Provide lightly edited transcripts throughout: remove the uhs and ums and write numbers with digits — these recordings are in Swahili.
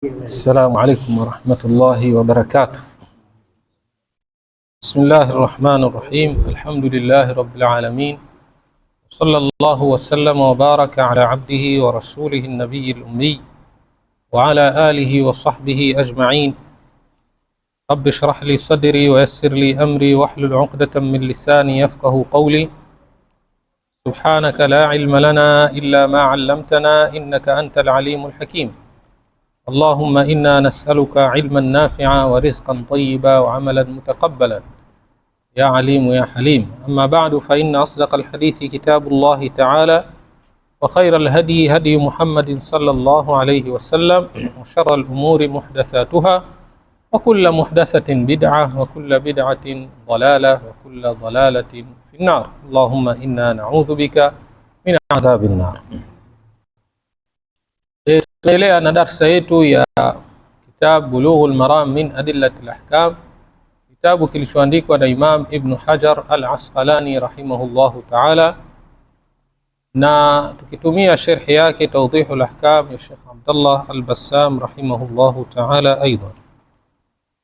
السلام عليكم ورحمة الله وبركاته. بسم الله الرحمن الرحيم. الحمد لله رب العالمين، صلى الله وسلم وبارك على عبده ورسوله النبي الأمي وعلى آله وصحبه أجمعين. رب اشرح لي صدري ويسر لي أمري واحلل عقدة من لساني يفقه قولي. سبحانك لا علم لنا إلا ما علمتنا إنك أنت العليم الحكيم. اللهم إنا نسألك علما نافعا ورزقا طيبا وعملا متقبلا يا عليم يا حليم. أما بعد، فإن أصدق الحديث كتاب الله تعالى، وخير الهدي هدي محمد صلى الله عليه وسلم، وشر الأمور محدثاتها، وكل محدثة بدعة، وكل بدعة ضلالة، وكل ضلالة في النار. اللهم إنا نعوذ بك من عذاب النار. Tunaendelea na darsa yetu ya kitabu Bulughul Maram min Adillatil Ahkam, kitabu kilichoandikwa na Imam Ibn Hajar al-Asqalani rahimahullahu ta'ala, na tukitumia sharhi yake Tawdihul Ahkam ya Sheikh Abdullah al-Bassam rahimahullahu ta'ala. Aidha,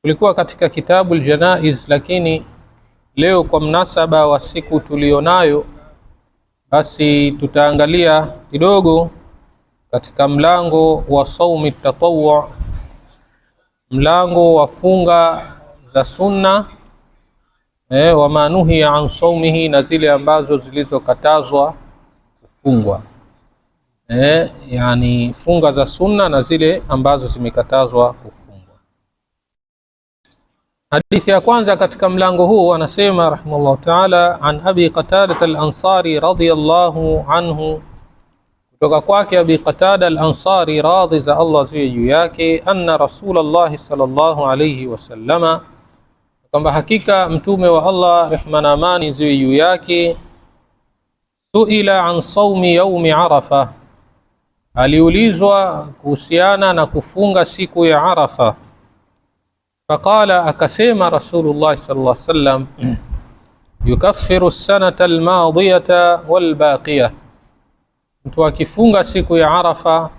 tulikuwa katika kitabu al-Janaiz, lakini leo kwa mnasaba wa siku tulionayo, basi tutaangalia kidogo katika mlango wa saumi tatawwu, mlango wa funga za sunna, wa manuhi an saumihi, na zile ambazo zilizokatazwa kufungwa, yani funga za sunna na zile ambazo zimekatazwa kufungwa. Hadithi ya kwanza katika mlango huu anasema rahimahullah ta'ala, an Abi Qatada al-Ansari radiyallahu anhu, kutoka kwake Abi Qatada al-Ansari, radhi za Allah ziwe juu yake, anna Rasulullah sallallahu alayhi wasallama, kwamba hakika mtume wa Allah rehma na amani ziwe juu yake, suila an saumi yaumi Arafa, aliulizwa kuhusiana na kufunga siku ya Arafa. Faqala, akasema Rasulullah sallallahu alayhi wasallam, yukaffiru as-sanata al-madiyata wal-baqiyah, mtu akifunga siku ya Arafa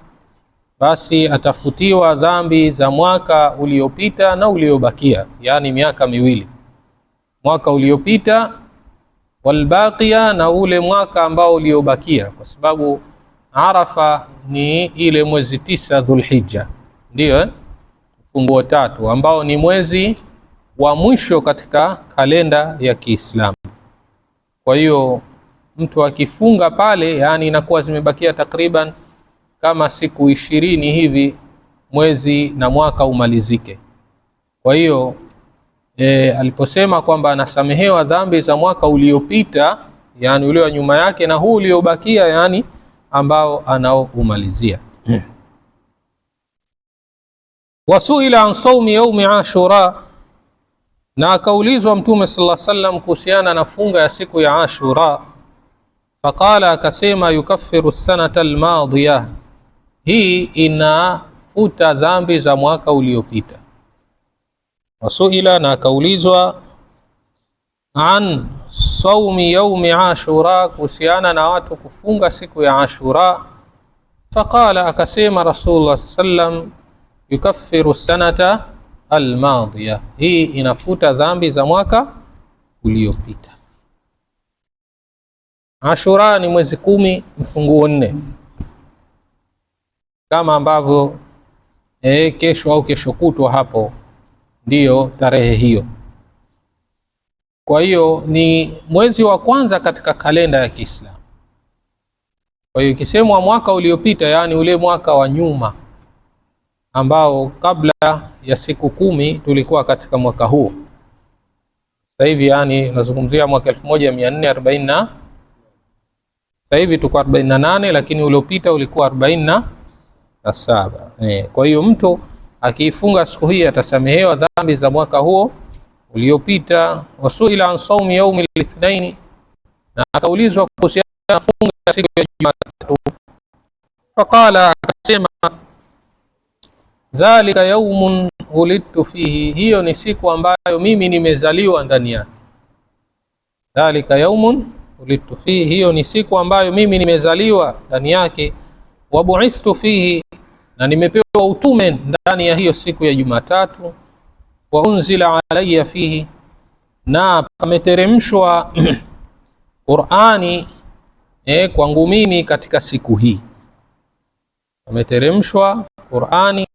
basi atafutiwa dhambi za mwaka uliopita na uliobakia, yani miaka miwili, mwaka uliopita walbaqiya, na ule mwaka ambao uliobakia, kwa sababu Arafa ni ile mwezi 9 Dhulhijja, ndio mfunguo 3 ambao ni mwezi wa mwisho katika kalenda ya Kiislamu. Kwa hiyo mtu akifunga pale, yani inakuwa zimebakia takriban kama siku 20 hivi mwezi na mwaka umalizike. Kwa hiyo aliposema kwamba anasamehewa dhambi za mwaka uliopita, yani ule wa nyuma yake, na huu uliobakia, yani ambao anaoumalizia. Wasuila an saumi yaumi Ashura, na akaulizwa Mtume sallallahu alaihi wasallam kuhusiana na funga ya siku ya Ashura. Faqala, akasema yukaffiru sanata almadiyah, hii inafuta dhambi za mwaka uliopita. Wasuila, na akaulizwa an saumi yaumi Ashura, kuhusiana na watu kufunga siku ya Ashura. Faqala, akasema Rasulullah sallallahu alaihi wasallam, yukaffiru sanata almadiyah, hii inafuta dhambi za mwaka uliopita. Ashura ni mwezi 10 mfunguo 4, kama ambavyo kesho au kesho kutwa hapo ndiyo tarehe hiyo. Kwa hiyo ni mwezi wa kwanza katika kalenda ya Kiislamu. Kwa hiyo ikisemwa mwaka uliopita, yani ule mwaka wa nyuma ambao kabla ya siku 10 tulikuwa katika mwaka huu. Sasa hivi yani nazungumzia mwaka 1440, sasa hivi tuko 48, lakini uliopita ulikuwa 47. Kwa hiyo mtu akiifunga siku hii atasamehewa dhambi za mwaka huo uliopita. Wasuila an saumi yaumi al-ithnain, na akaulizwa kuhusiana na funga siku ya Jumatatu. Faqala, akasema dhalika yaumun ulidtu fihi, hiyo ni siku ambayo mimi nimezaliwa ndani yake. Dhalika yaumun ulidtu fihi, hiyo ni siku ambayo mimi nimezaliwa ndani yake. Wabu'ithtu fihi, na nimepewa utume ndani ya hiyo siku ya Jumatatu. Wa unzila alayya fihi, na pameteremshwa Qur'ani kwangu mimi katika siku hii. Pameteremshwa Qur'ani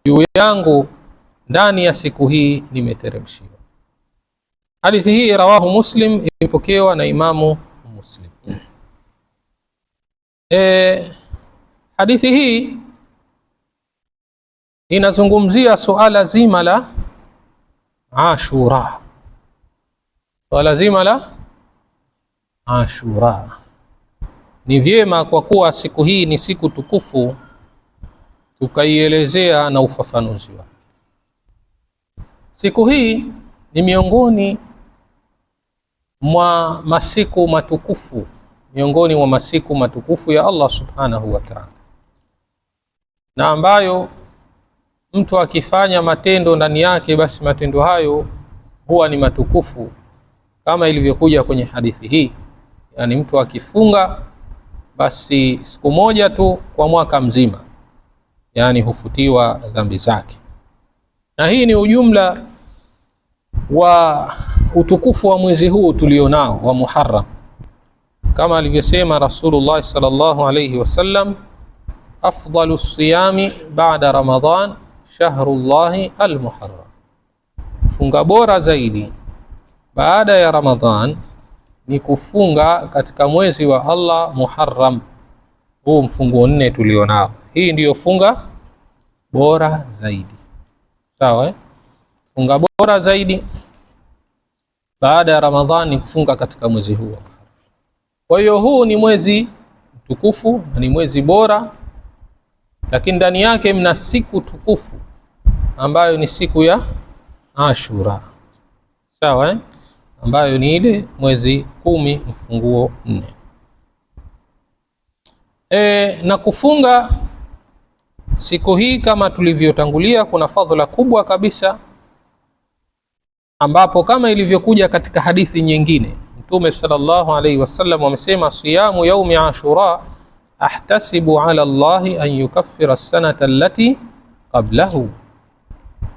juu yangu ndani ya siku hii nimeteremshiwa. Hadithi hii rawahu Muslim, imepokewa na Imamu Muslim. Hadithi hii inazungumzia suala zima la Ashura. Suala zima la Ashura. Ni vyema kwa kuwa siku hii ni siku tukufu tukaielezea na ufafanuzi wake. Siku hii ni miongoni mwa masiku matukufu, miongoni mwa masiku matukufu ya Allah subhanahu wa ta'ala, na ambayo mtu akifanya matendo ndani yake, basi matendo hayo huwa ni matukufu, kama ilivyokuja kwenye hadithi hii. Yani mtu akifunga basi siku moja tu kwa mwaka mzima, yani hufutiwa dhambi zake. Na hii ni ujumla wa utukufu wa mwezi huu tulionao wa Muharram, kama alivyosema Rasulullah sallallahu alayhi wasallam, afdalu siyami ba'da Ramadan shahrullahi al-Muharram, funga bora zaidi baada ya Ramadhan ni kufunga katika mwezi wa Allah Muharram, huu mfungo 4 tulionao. Hii ndiyo funga bora zaidi, sawa funga bora zaidi baada ya Ramadhan ni kufunga katika mwezi huu. Kwa hiyo huu ni mwezi mtukufu na ni mwezi bora, lakini ndani yake mna siku tukufu ambayo ni siku ya Ashura, sawa ambayo ni ile mwezi 10 mfunguo 4. Na kufunga siku hii kama tulivyotangulia kuna fadhila kubwa kabisa, ambapo kama ilivyokuja katika hadithi nyingine Mtume sallallahu alaihi wasallam amesema, siyamu yaumi Ashura ahtasibu ala Allahi an yukaffira as-sanata allati qablahu,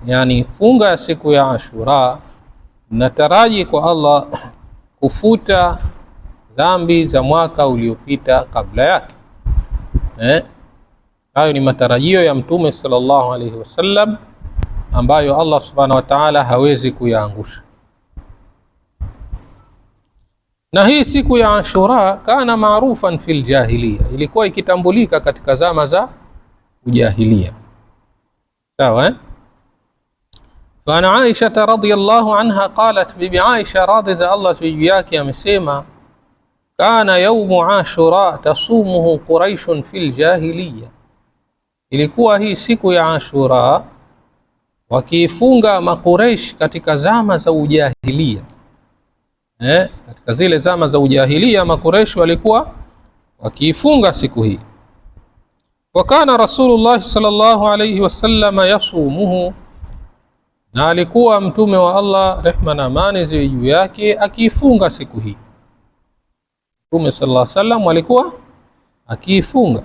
yani funga ya siku ya Ashura nataraji kwa Allah kufuta dhambi za mwaka uliopita kabla yake. Hayo ni matarajio ya Mtume sallallahu alaihi wasallam ambayo Allah subhanahu wa ta'ala hawezi kuyaangusha. Na hii siku ya Ashura kana maarufan fil jahiliya, ilikuwa ikitambulika katika zama za ujahiliya, sawa فعن عائشة رضي الله عنها قالت, bibi Aisha radhi za Allah juu yake amesema, kana yaumu Ashura tasumuhu Quraishun fil jahiliya, ilikuwa hii siku ya Ashura wakiifunga Makuraish katika zama za ujahiliya. Katika zile zama za ujahiliya Makuraish walikuwa wakiifunga siku hii. Wa kana Rasulullah sallallahu alayhi wasallam yasumuhu, na alikuwa mtume wa Allah rehma na amani ziwe juu yake akiifunga siku hii. Mtume sallallahu alayhi wasallam alikuwa akiifunga,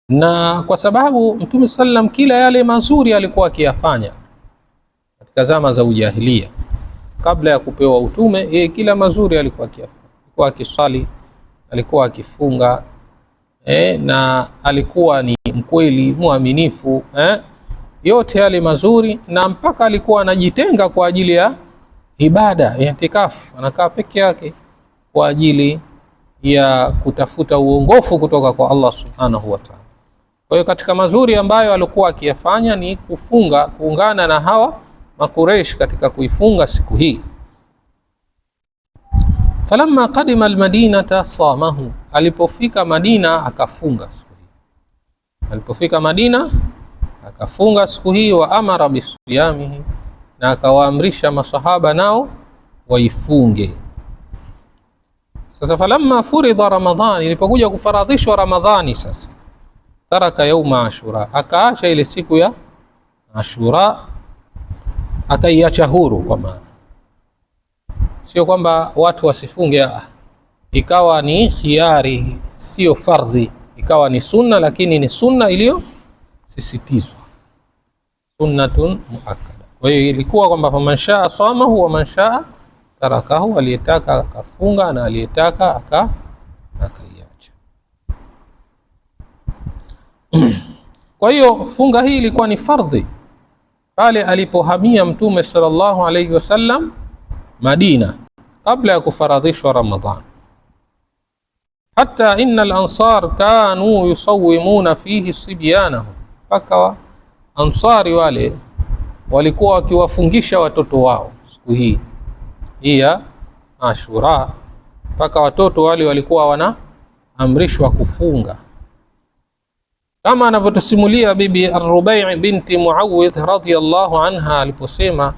na kwa sababu Mtume sallam kila yale mazuri alikuwa akiyafanya katika zama za ujahiliya kabla ya kupewa utume, yeye kila mazuri alikuwa akiyafanya. Alikuwa akiswali, alikuwa akifunga, na alikuwa ni mkweli muaminifu, yote yale mazuri, na mpaka alikuwa anajitenga kwa ajili ya ibada ya itikafu, anakaa peke yake kwa ajili ya kutafuta uongofu kutoka kwa Allah subhanahu wa ta'ala. Kwa hiyo katika mazuri ambayo alikuwa akiyafanya ni kufunga, kuungana na hawa Makureish katika kuifunga siku hii. Falamma qadima almadinata samahu, alipofika Madina akafunga siku hii. Alipofika Madina akafunga siku hii. Wa amara bisiyamihi, na akawaamrisha masahaba nao waifunge. Sasa falamma furida Ramadhan, ilipokuja kufaradhishwa Ramadhani, sasa taraka yauma Ashura, akaacha ile siku ya Ashura, akaiacha huru. Kwa maana sio kwamba watu wasifunge, ikawa ni khiari, sio fardhi, ikawa ni sunna, lakini ni sunna iliyosisitizwa, sunnatun muakkada. Kwa hiyo ilikuwa kwamba faman shaa samahu wa man shaa tarakahu, aliyetaka akafunga na aliyetaka akaiacha. Kwa hiyo funga hii ilikuwa ni fardhi pale alipohamia Mtume sallallahu alayhi wasallam Madina kabla ya kufaradhishwa Ramadhan. Hatta inna al-ansar kanu yusawimuna fihi sibyanahum, mpaka ansari wale walikuwa wakiwafungisha watoto wao siku hii ya Ashura, mpaka watoto wale walikuwa wanaamrishwa kufunga, kama anavyotusimulia Bibi Ar-Rubai' binti Muawidh radhiyallahu anha aliposema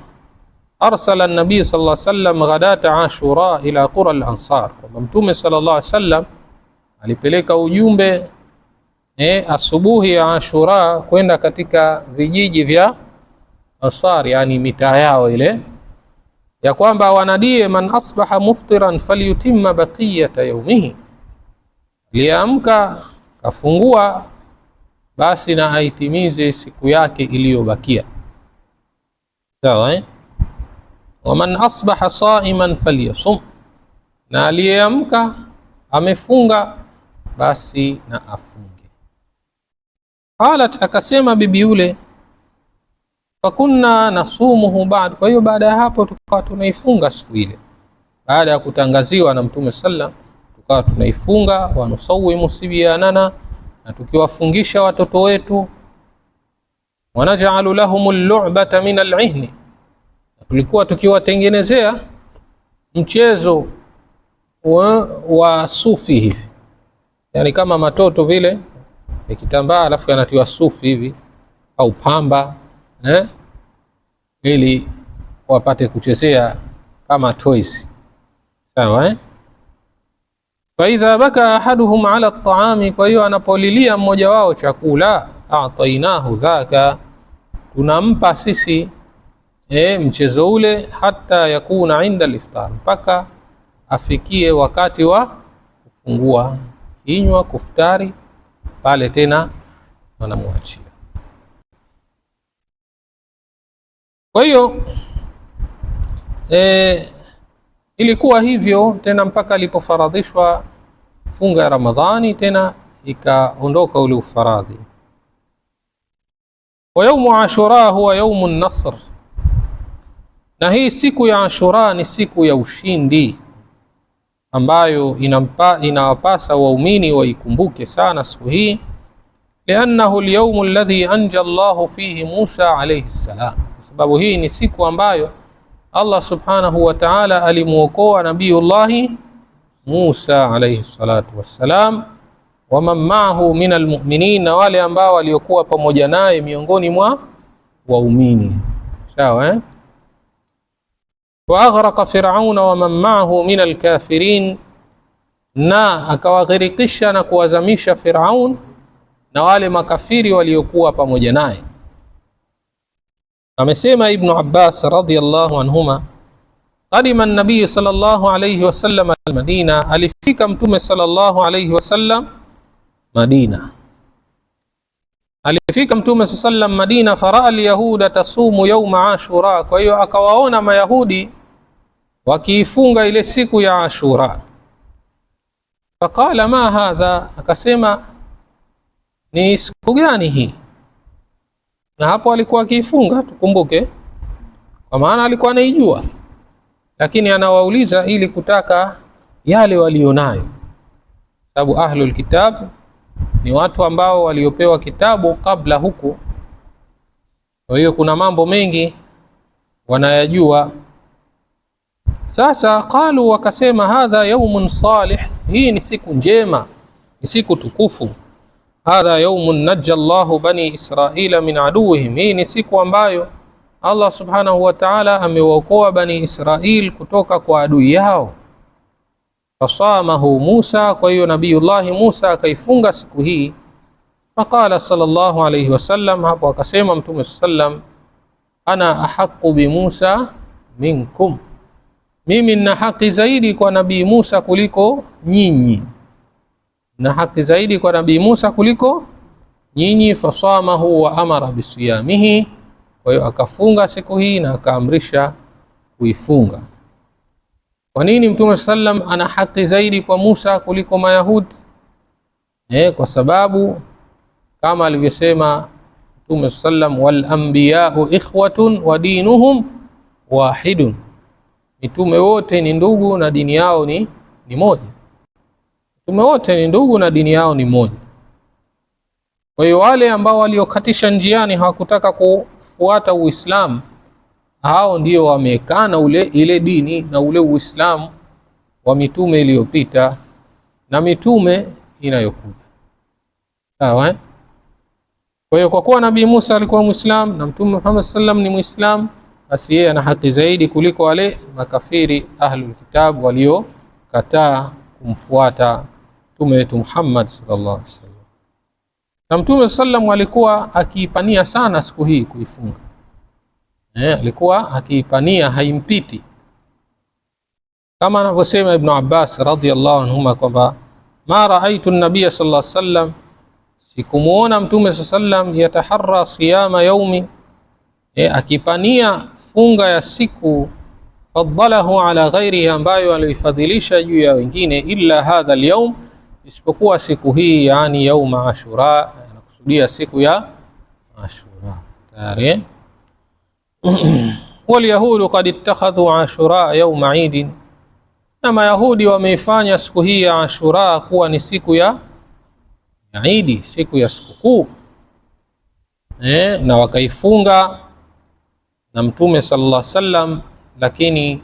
arsala an-nabii sallallahu alayhi wasallam ghadata Ashura ila qura al-ansar, kwamba Mtume sallallahu alayhi wasallam alipeleka ujumbe asubuhi ya Ashura kwenda katika vijiji vya Ansar, yani mitaa yao ile, ya kwamba wanadie man asbaha muftiran falyutimma baqiyata yawmihi, liamka kafungua basi na aitimize siku yake iliyobakia. Sawa wa man asbaha saiman falyasum, na aliyeamka amefunga basi na afunge. Qalat, akasema bibi yule, fakunna nasumuhu ba'd, kwa hiyo baada ya hapo tukawa tunaifunga siku ile, baada ya kutangaziwa na Mtume sallam tukawa tunaifunga. Wa nusawimu sibyanana, na tukiwafungisha watoto wetu. Wa naj'alu lahumul lu'bata min al-'ihni, tulikuwa tukiwatengenezea mchezo wa sufi hivi, yani kama matoto vile ya kitambaa alafu yanatiwa sufi hivi au pamba ili wapate kuchezea kama toys. Sawa fa idha baka ahaduhum ala at-ta'ami, kwa hiyo anapolilia mmoja wao chakula, a'tainahu dhaka, tunampa sisi mchezo ule, hata yakuna inda al-iftar, mpaka afikie wakati wa kufungua kinywa, kuftari, pale tena wanamwachia. Kwa hiyo ilikuwa hivyo tena mpaka ilipofaradhishwa funga ya Ramadhani, tena ikaondoka ule ufaradhi. Wa yaumu Ashura huwa yaumu nasr, na hii siku ya Ashura ni siku ya ushindi ambayo inawapasa waumini waikumbuke sana siku hii, liannahu al-yawmu alladhi anja Allahu fihi Musa alayhi salam, sababu hii ni siku ambayo Allah subhanahu wa ta'ala alimuokoa Nabiyullahi Musa alayhi salatu wassalam, wa man ma'ahu min almu'minin, na wale ambao waliokuwa pamoja naye miongoni mwa waumini. Sawa wa aghraqa fir'auna wa man ma'ahu min alkafirin, na akawaghirikisha na kuwazamisha Fir'aun na wale makafiri waliokuwa pamoja naye. Amesema Ibn Abbas radhiyallahu anhuma, qadima an-nabiy sallallahu alayhi wasallam al-Madina, alifika Mtume sallallahu alayhi wasallam Madina. Alifika Mtume sallam Madina, faraa al-yahuda tasumu yawma Ashura, kwa hiyo akawaona Mayahudi wakiifunga ile siku ya Ashura. Faqala ma hadha, akasema ni siku gani hii? Na hapo alikuwa akiifunga, tukumbuke, kwa maana alikuwa anaijua, lakini anawauliza ili kutaka yale walionayo, sababu ahlul kitab ni watu ambao waliopewa kitabu kabla huku, kwa hiyo kuna mambo mengi wanayajua. Sasa qalu, wakasema hadha yaumun salih, hii ni siku njema, ni siku tukufu. Hadha yaumun najja Allahu bani Israila min aduwihim, hii ni siku ambayo Allah subhanahu wa ta'ala amewaokoa bani Israil kutoka kwa adui yao. Fasamahu Musa, kwa hiyo Nabiyullahi Musa akaifunga siku hii. Faqala sallallahu alayhi wasallam, hapo akasema Mtume sallam, ana ahaqu bi Musa minkum, mimi nina haki zaidi kwa Nabii Musa kuliko nyinyi. na haki zaidi kwa Nabii Musa kuliko nyinyi. Fasamahu wa amara bisiyamihi, kwa hiyo akafunga siku hii na akaamrisha kuifunga. Kwa nini Mtume sallam ana haki zaidi kwa Musa kuliko Mayahudi? Kwa sababu kama alivyosema Mtume sallam, wal anbiya'u ikhwatun wa dinuhum wahidun, mitume wote ni ndugu na dini yao ni moja. Mitume wote ni ndugu na dini yao ni moja. Kwa hiyo wale ambao waliokatisha njiani hawakutaka kufuata Uislamu, hao ndio wamekana ile dini na ule Uislamu wa mitume iliyopita na mitume inayokuja. Sawa? Kwa hiyo kwa kuwa Nabii Musa alikuwa Muislam na Mtume Muhammad sallam ni Muislam, basi yeye ana haki zaidi kuliko wale makafiri ahlul kitab waliokataa kumfuata Mtume wetu Muhammad sallallahu alaihi wasallam. Na Mtume sallam alikuwa akiipania sana siku hii kuifunga. Alikuwa akiipania, haimpiti. Kama anavyosema Ibn Abbas radhiyallahu anhuma kwamba ma raaitu an-nabiy sallallahu alaihi wasallam, sikumuona Mtume sallam yataharra siyama yaumi, akipania funga ya siku faddalahu ala ghairihi, ambayo alifadhilisha juu ya wengine, illa hadha al-yawm, isipokuwa siku hii, yani yaum Ashura, anakusudia siku ya Ashura tayari. Wal yahudu qad ittakhadhu Ashura yawm Eid, na Mayahudi wameifanya siku hii ya Ashura kuwa ni siku ya Eid, siku ya sikukuu, na wakaifunga na Mtume sallallahu alaihi wasallam, lakini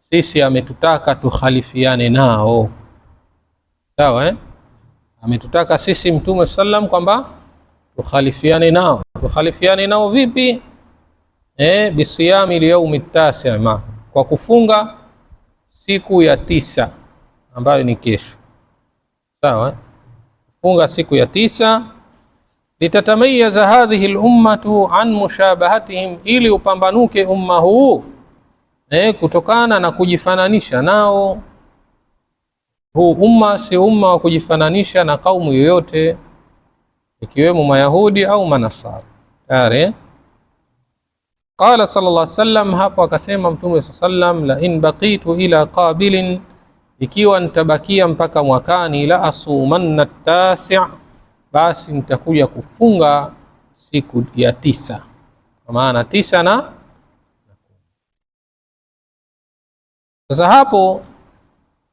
sisi ametutaka tukhalifiane nao. Sawa, ametutaka sisi Mtume sallam kwamba tukhalifiane nao. Tukhalifiane nao vipi? Bisiyami liyawmi at-tasi', kwa kufunga siku ya 9 ambayo ni kesho. Sawa, funga siku ya 9, litatamayaza hadhihi al-ummatu an mushabahatihim, ili upambanuke umma huu kutokana na kujifananisha nao. Huu umma si umma wa kujifananisha na kaumu yoyote, ikiwemo Mayahudi au Manasara. Tare qala sallallahu alaihi wasallam, hapo akasema Mtume sallam, la in baqitu ila qabilin, ikiwa nitabakia mpaka mwakani, la asumanna at-tasi', basi nitakuja kufunga siku ya 9, kwa maana 9 na sasa hapo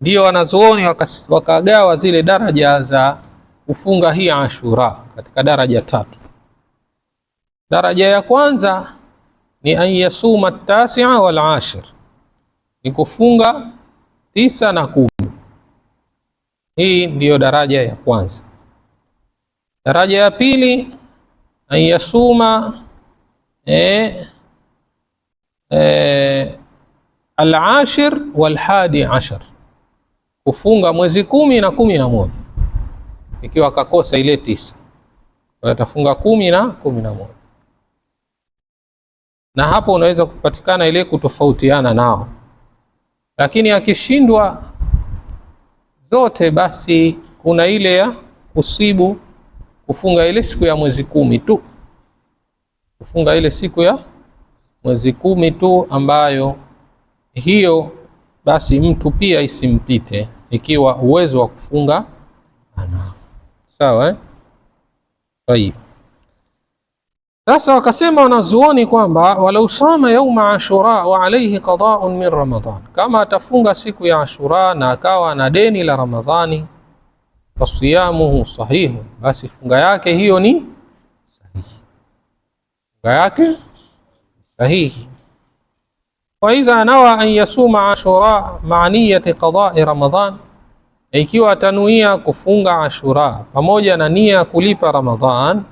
ndio wanazuoni wakagawa zile daraja za kufunga hii Ashura katika daraja 3. Daraja ya kwanza ni an yasuma at-tasi'a wal 'ashir, ni kufunga 9 na 10. Hii ndiyo daraja ya kwanza. Daraja ya pili an yasuma al-'ashir wal 11, kufunga mwezi 10 na 11, ikiwa akakosa ile 9 atafunga 10 na 11. Na hapo unaweza kupatikana ile kutofautiana nao, lakini akishindwa zote, basi kuna ile ya kusibu kufunga ile siku ya mwezi 10 tu, kufunga ile siku ya mwezi 10 tu, ambayo hiyo basi mtu pia isimpite ikiwa uwezo wa kufunga ana. Sawa, Tayib. Sasa wakasema wanazuoni kwamba walau sama yauma Ashura wa alayhi qada'un min Ramadan, kama atafunga siku ya Ashura na akawa na deni la Ramadhani, fasiyamuhu sahihu, basi funga yake hiyo ni sahihi, funga yake sahihi. Wa idha nawa an yasuma Ashura ma'a niyyati qada'i Ramadan, ikiwa atanuia kufunga Ashura pamoja na nia kulipa Ramadhan,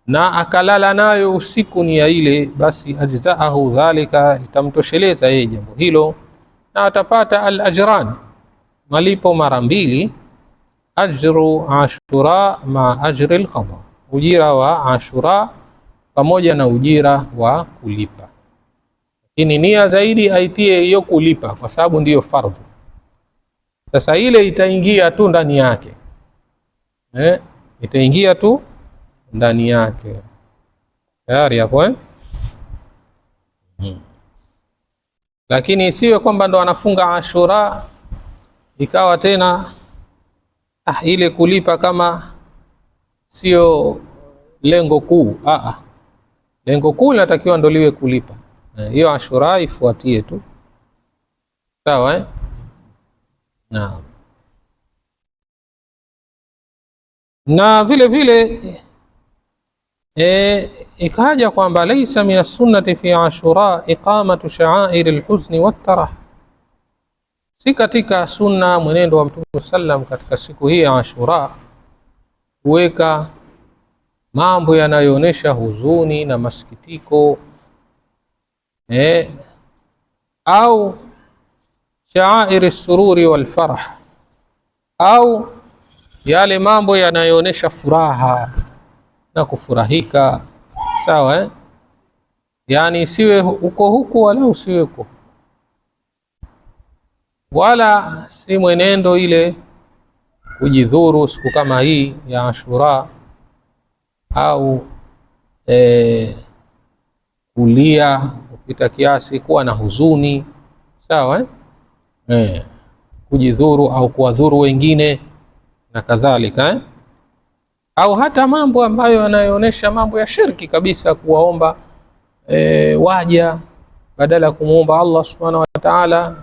na akalala nayo usiku nia ile, basi ajzaahu dhalika, litamtosheleza yeye jambo hilo, na atapata al-ajran, malipo mara 2, ajru Ashura ma ajri al-qada, ujira wa Ashura pamoja na ujira wa kulipa. Lakini nia zaidi aitie hiyo kulipa, kwa sababu ndiyo fardhu. Sasa ile itaingia tu ndani yake, itaingia tu ndani yake tayari hapo Lakini isiwe kwamba ndo anafunga Ashura ikawa tena ile kulipa kama sio lengo kuu. Lengo kuu linatakiwa ndo liwe kulipa. Hiyo Ashura ifuatie tu, sawa na vile vile ikaja kwamba laysa min as-sunnati fi Ashura iqamatu sha'air al-huzn wat-tarah, si katika sunna mwenendo wa Mtume sallam katika siku hii ya Ashura kuweka mambo yanayoonesha huzuni na masikitiko au sha'air as-sururi wal-farah, au yale mambo yanayoonesha furaha na kufurahika, sawa yani isiwe uko huku wala usiwe huko, wala si mwenendo ile kujidhuru siku kama hii ya Ashura, au kulia kupita kiasi, kuwa na huzuni, sawa kujidhuru au kuwadhuru wengine na kadhalika au hata mambo ambayo yanayoonyesha mambo ya shirki kabisa, kuwaomba waja badala ya kumuomba Allah subhanahu wa ta'ala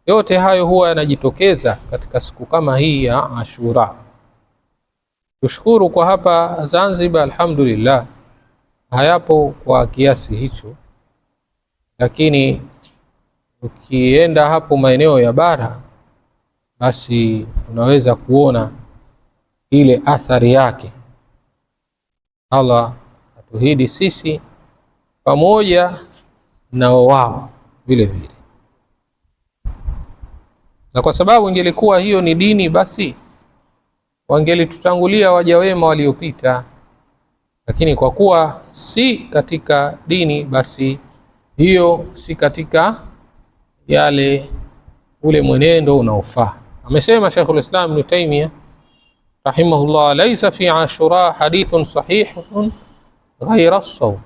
yote hayo huwa yanajitokeza katika siku kama hii ya Ashura. Tushukuru kwa hapa Zanzibar, alhamdulillah hayapo kwa kiasi hicho, lakini ukienda hapo maeneo ya bara basi unaweza kuona ile athari yake. Allah atuhidi sisi pamoja na wao vile vile, na kwa sababu ingelikuwa hiyo ni dini basi wangelitutangulia waja wema waliopita, lakini kwa kuwa si katika dini basi hiyo si katika yale ule mwenendo unaofaa. Amesema Sheikhul Islam Ibn Taymiyyah rahimahullah, laysa fi Ashura hadithun sahihun ghayra as-sawm,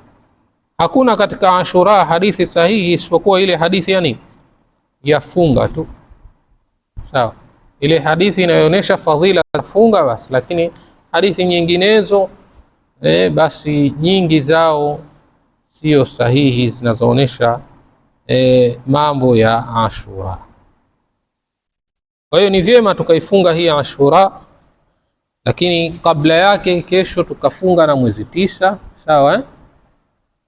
hakuna katika Ashura hadithi sahihi isipokuwa ile hadithi yani ya funga tu, sawa ile hadithi inayoonyesha fadhila za funga basi, lakini hadithi nyinginezo basi nyingi zao sio sahihi zinazoonyesha mambo ya Ashura. Kwa hiyo ni vyema tukaifunga hii Ashura, lakini kabla yake kesho tukafunga na mwezi 9, sawa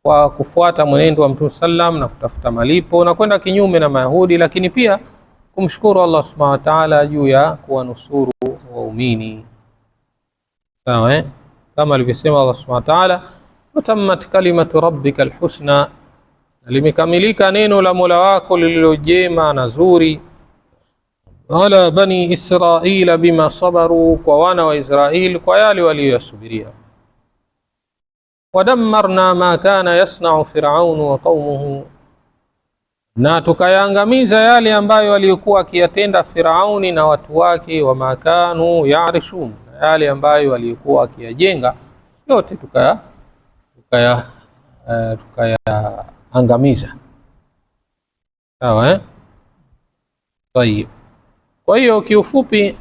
kwa kufuata mwenendo wa Mtume sallam na kutafuta malipo na kwenda kinyume na Mayahudi, lakini pia kumshukuru Allah subhanahu wa ta'ala juu ya kuwanusuru waumini, sawa kama alivyosema Allah subhanahu wa ta'ala, watammat kalimatu rabbika alhusna, limekamilika neno la Mola wako lililojema na zuri, ala bani Israila bima sabaru, kwa wana wa Israeli kwa yale waliyasubiria, wadammarna ma kana yasna'u fir'aun wa qaumuhu, na tukayaangamiza yale ambayo waliokuwa akiyatenda Firauni na watu wake, wa makanu yarishun, yale ambayo waliokuwa akiyajenga yote tukayaangamiza, sawa Tayeb. Kwa hiyo kiufupi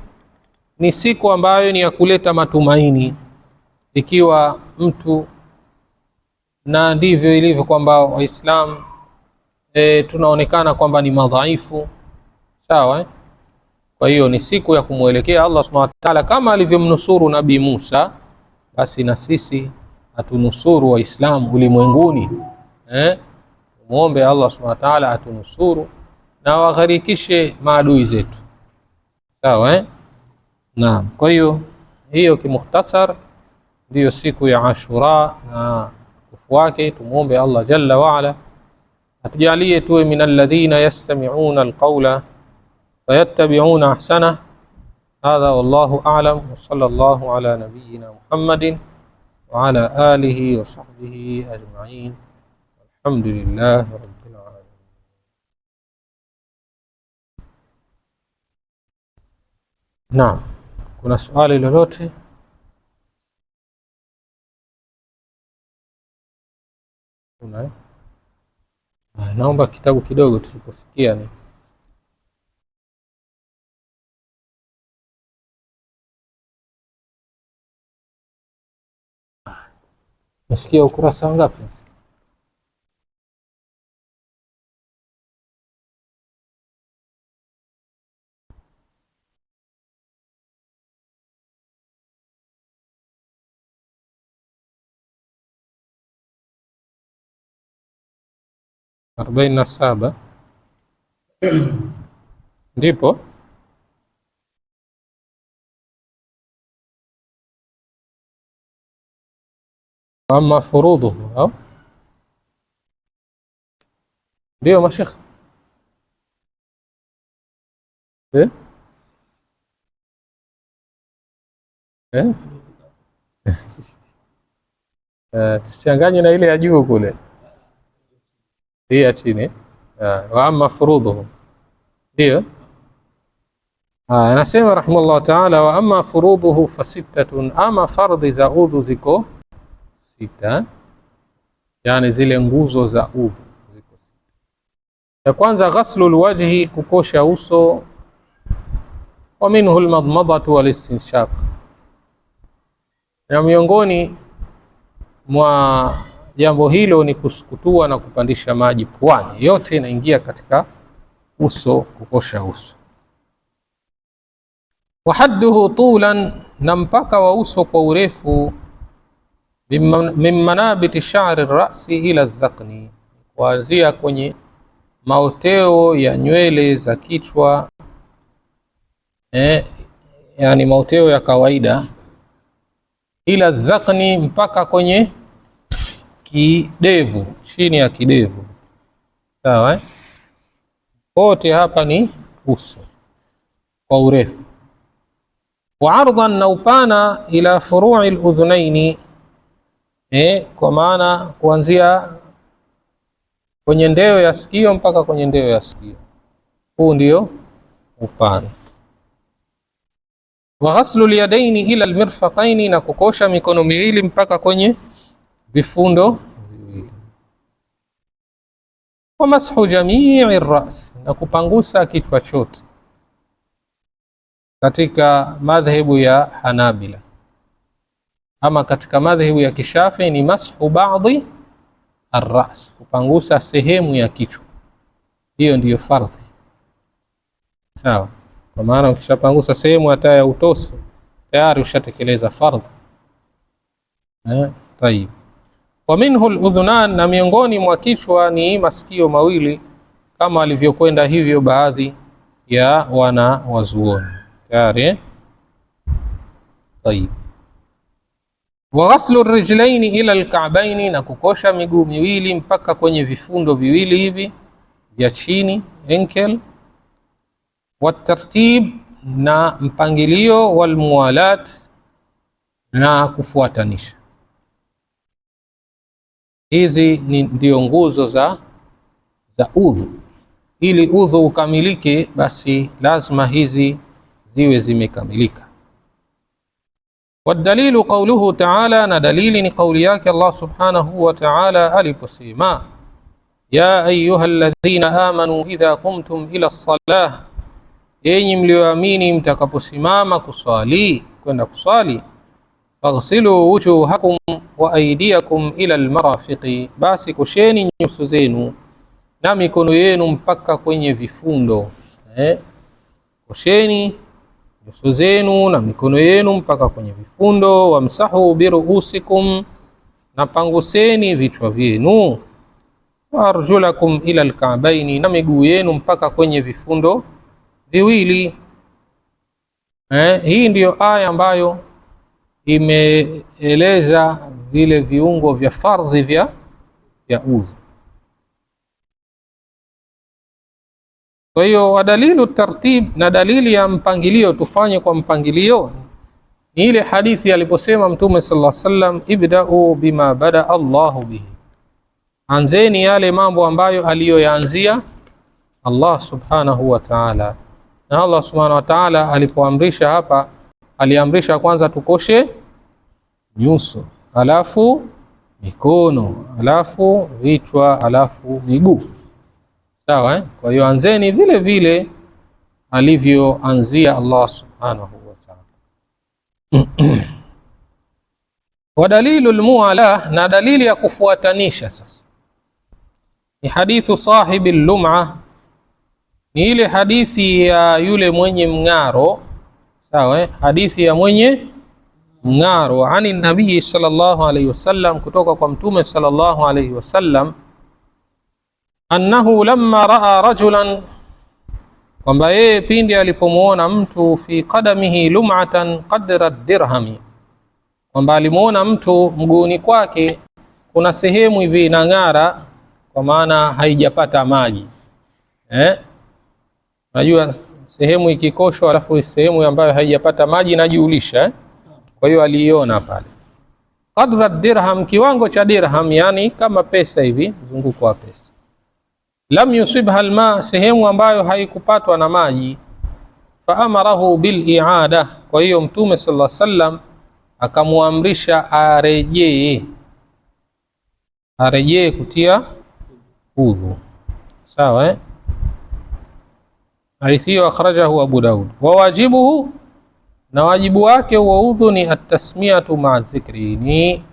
ni siku ambayo ni ya kuleta matumaini, ikiwa mtu, na ndivyo ilivyo kwamba Waislamu tunaonekana kwamba ni madhaifu, sawa kwa hiyo ni siku ya kumuelekea Allah subhanahu wa ta'ala, kama alivyomnusuru Nabii Musa basi na sisi atunusuru Waislamu ulimwenguni. Muombe Allah subhanahu wa ta'ala atunusuru na wagharikishe maadui zetu, sawa naam. Kwa hiyo hiyo kimukhtasar ndiyo siku ya Ashura, na ufu wake tumuombe Allah jalla wa ala atujalie tuwe min alladhina yastami'una alqawla fayattabi'una ahsana. Hadha wallahu a'lam, wa sallallahu ala nabiyyina Muhammadin wa ala alihi wa sahbihi ajma'in, alhamdulillahi rabbil alamin. Naam, Kuna swali lolote? Kuna? Naomba kitabu kidogo tulipofikia ni nasikia ukurasa wangapi? Arobaini na saba. Ndipo ama furudhuhu au ndio mashekh tusichanganye na ile ya juu kule, hii ya chini. Wa amma furudhuhu, ndio anasema rahimahullah taala, wa amma furudhuhu fasittatun, ama fardhi za udhu ziko sita, yani zile nguzo za udhu ziko sita. Ya kwanza ghaslu alwajhi, kukosha uso, wa minhu almadmadatu walistinshaq, na miongoni mwa jambo hilo ni kusukutua na kupandisha maji puani, yote inaingia katika uso, kukosha uso. Wa hadduhu tulan, na mpaka wa uso kwa urefu, min manabiti sha'ri rasi ila dhaqni, kuanzia kwenye maoteo ya nywele za kichwa, yani maoteo ya kawaida, ila dhaqni, mpaka kwenye kidevu, chini ya kidevu. Sawa, wote hapa ni uso kwa urefu. Wa ardhan, na upana, ila furu'i al-udhunaini, kwa maana kuanzia kwenye ndeo ya sikio mpaka kwenye ndeo ya sikio, huu ndio upana. Wa ghaslu al-yadaini ila al-mirfaqaini, na kukosha mikono miwili mpaka kwenye vifundo viwili. Wa mashu jamii ar-ras, na kupangusa kichwa chote katika madhhabu ya Hanabila. Ama katika madhhabu ya Kishafi ni mashu baadhi ar-ras, kupangusa sehemu ya kichwa, hiyo ndiyo fardhi. Sawa, kwa maana ukishapangusa sehemu hata ya utosi tayari ushatekeleza fardhi. Tayib. Wa minhu al-udhunan, na miongoni mwa kichwa ni masikio mawili, kama alivyokwenda hivyo baadhi ya wana wazuoni tayari. Tayib. Wa ghaslu ar-rijlaini ila al-ka'baini, na kukosha miguu miwili mpaka kwenye vifundo viwili hivi vya chini, ankle. Wa tartib, na mpangilio, wal muwalat, na kufuatanisha. Hizi ndio nguzo za udhu. Ili udhu ukamilike, basi lazima hizi ziwe zimekamilika. Wadalilu qawluhu ta'ala, na dalili ni kauli yake Allah subhanahu wa ta'ala aliposema, ya ayuha alladhina amanu idha qumtum ila as-salah, enyi mlioamini mtakaposimama kuswali, kwenda kuswali, faghsilu wujuhakum wa aydiyakum ila almarafiqi, basi kosheni nyuso zenu na mikono yenu mpaka kwenye vifundo. Kosheni nyuso zenu na mikono yenu mpaka kwenye vifundo. Wamsahu biruusikum, na panguseni vichwa vyenu. Wa arjulakum ila alka'baini, na miguu yenu mpaka kwenye vifundo viwili. Hii ndiyo aya ambayo imeeleza vile viungo vya fardhi vya udhu. Kwa hiyo wadalilu tartib, na dalili ya mpangilio, tufanye kwa mpangilio, ni ile hadithi aliposema Mtume sallallahu alaihi wasallam, ibda'u bima bada Allahu bihi, anzeni yale mambo ambayo aliyoyaanzia Allah subhanahu wa ta'ala. Na Allah subhanahu wa ta'ala alipoamrisha hapa, aliamrisha kwanza tukoshe nyuso, alafu mikono, alafu vichwa, alafu miguu. Sawa eh? Kwa hiyo anzeni vile vile alivyoanzia Allah subhanahu wa ta'ala. Wa dalilul mu'ala, na dalili ya kufuatanisha sasa ni hadithu sahibi lum'a, ni ile hadithi ya yule mwenye mng'aro. Sawa eh? Hadithi ya mwenye mng'aro ani nabii sallallahu alayhi wasallam, kutoka kwa mtume sallallahu alayhi wasallam, annahu lamma raa rajulan, kwamba yeye pindi alipomuona mtu, fi qadamihi lum'atan qadra dirhami, kwamba alimuona mtu mguuni kwake kuna sehemu hivi inang'ara, kwa maana haijapata maji. Unajua sehemu ikikoshwa alafu sehemu ambayo haijapata maji inajiulisha. Kwa hiyo aliiona pale qadra dirham, kiwango cha dirham, yani kama pesa hivi, mzunguko wa pesa. Lam yusibha alma, sehemu ambayo haikupatwa na maji. Fa amarahu bil i'ada, kwa hiyo mtume sallallahu alaihi wasallam akamuamrisha arejee kutia udhu. Sawa eh? Hadithi hiyo akhrajahu Abu Daud. Wa wajibuhu, na wajibu wake wa udhu ni at-tasmiyatu ma'a dhikri, ni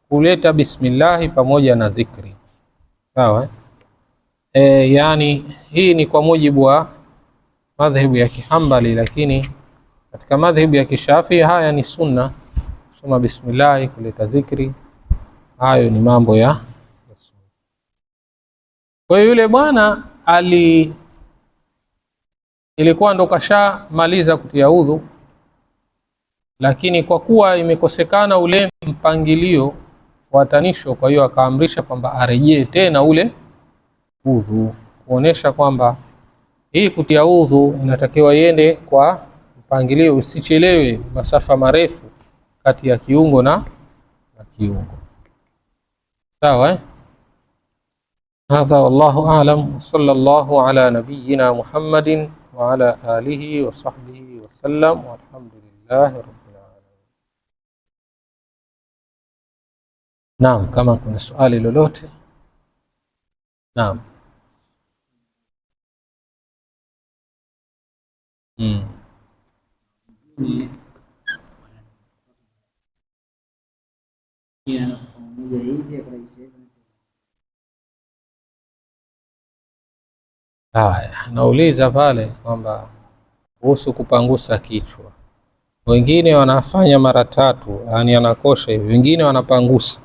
kuleta bismillah pamoja na dhikri. Sawa eh? Yani hii ni kwa mujibu wa madhhabu ya Kihambali, lakini katika madhhabu ya Kishafi haya ni sunna, kusoma bismillah, kuleta dhikri, hayo ni mambo ya sunna. Kwa hiyo yule bwana ilikuwa ndo kashamaliza kutia udhu, lakini kwa kuwa imekosekana ule mpangilio fuatanisho, kwa hiyo akaamrisha kwamba arejee tena ule udhu, kuonesha kwamba hii kutia udhu inatakiwa iende kwa mpangilio, usichelewe masafa marefu kati ya kiungo na kiungo. Sawa eh? Hadha wallahu a'lam. Sallallahu ala nabiyyina Muhammadin wa ala alihi wa sahbihi wa sallam, walhamdulillahi rabbil alamin. Naam, kama kuna swali lolote. Naam. Haya, nauliza pale kwamba kuhusu kupangusa kichwa, wengine wanafanya mara tatu, yani anakosha hivi, wengine wanapangusa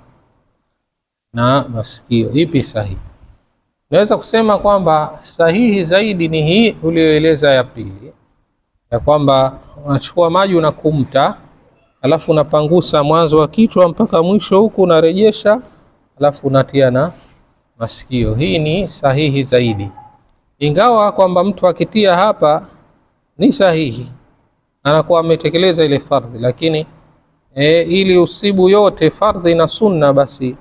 na masikio. Ipi sahihi? Naweza kusema kwamba sahihi zaidi ni hii ulioeleza ya pili, ya kwamba unachukua maji unakumta, alafu unapangusa mwanzo wa kichwa mpaka mwisho huku unarejesha, alafu unatia na masikio. Hii ni sahihi zaidi, ingawa kwamba mtu akitia hapa ni sahihi, anakuwa ametekeleza ile fardhi, lakini ili usibu yote fardhi na sunna, basi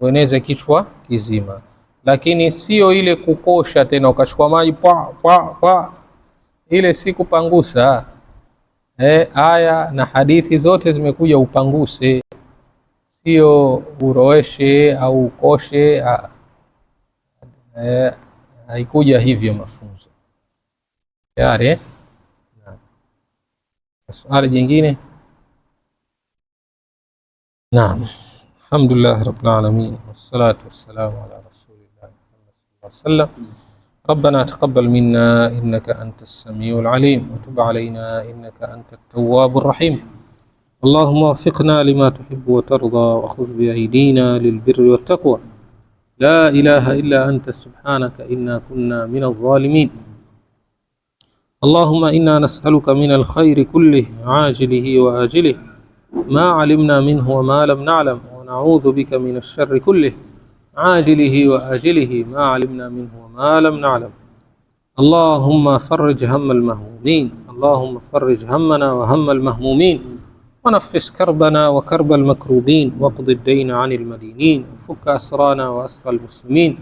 ueneze kichwa kizima, lakini sio ile kukosha tena ukachukua maji pa ile si kupangusa. Aya na hadithi zote zimekuja upanguse, sio uroeshe au ukoshe. Haikuja hivyo mafunzo tayari. Swali jingine? Naam, alhamdulillah rabbil alamin, wassalatu wassalamu ala rasulillah sallallahu alaihi wasallam. ربنا تقبل منا إنك أنت السميع العليم، وتب علينا إنك أنت التواب الرحيم. اللهم وفقنا لما تحب وترضى، وخذ بأيدينا للبر والتقوى. لا إله إلا أنت سبحانك إنا كنا من الظالمين. اللهم إنا نسألك من الخير كله عاجله وآجله ما علمنا منه وما لم نعلم، ونعوذ بك من الشر كله عاجله وآجله ما علمنا منه وما لم نعلم. اللهم فرج هم المهمومين، اللهم فرج همنا وهم المهمومين، ونفس كربنا وكرب المكروبين، واقض الدين عن المدينين، وفك أسرانا وأسر المسلمين،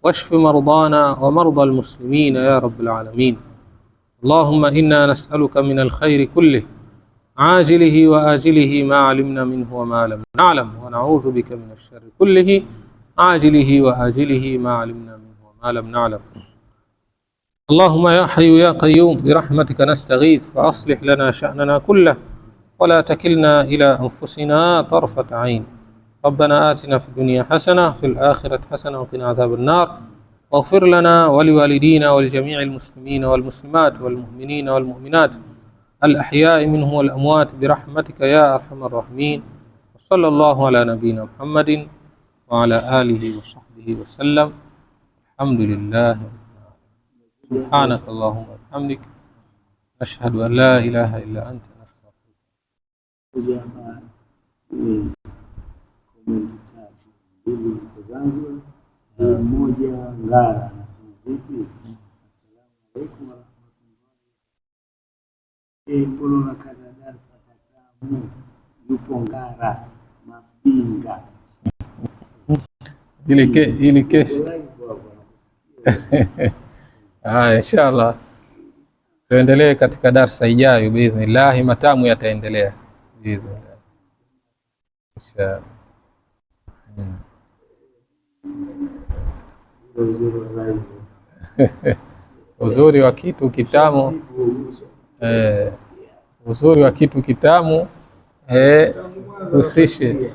واشف مرضانا ومرضى المسلمين يا رب العالمين. اللهم إنا نسألك من الخير كله عاجله وآجله ما علمنا منه وما لم نعلم، ونعوذ بك من الشر كله عاجله وآجله ما علمنا منه وما لم نعلم. اللهم يا حي يا قيوم برحمتك نستغيث، فأصلح لنا شأننا كله ولا تكلنا إلى أنفسنا طرفة عين. ربنا آتنا في الدنيا حسنة في الآخرة حسنة وقنا عذاب النار، واغفر لنا ولوالدينا ولجميع المسلمين والمسلمات والمؤمنين والمؤمنات الأحياء منهم والأموات برحمتك يا أرحم الراحمين. وصلى الله على نبينا محمد وعلى آله وصحبه وسلم. الحمد لله. سبحانك اللهم وبحمدك، نشهد أن لا إله إلا أنت، نستغفرك. Mmoja Ngara anasema vipi? Assalamu alaykum wa rahmatullahi. Polo na kada darasa Katamu yupo Ngara Mafinga. Ili kesho. Inshallah tuendelee katika darasa ijayo biidhnillah, matamu yataendelea biidhnillah inshallah. Uzuri wa kitu kitamu, uzuri wa kitu kitamu usishe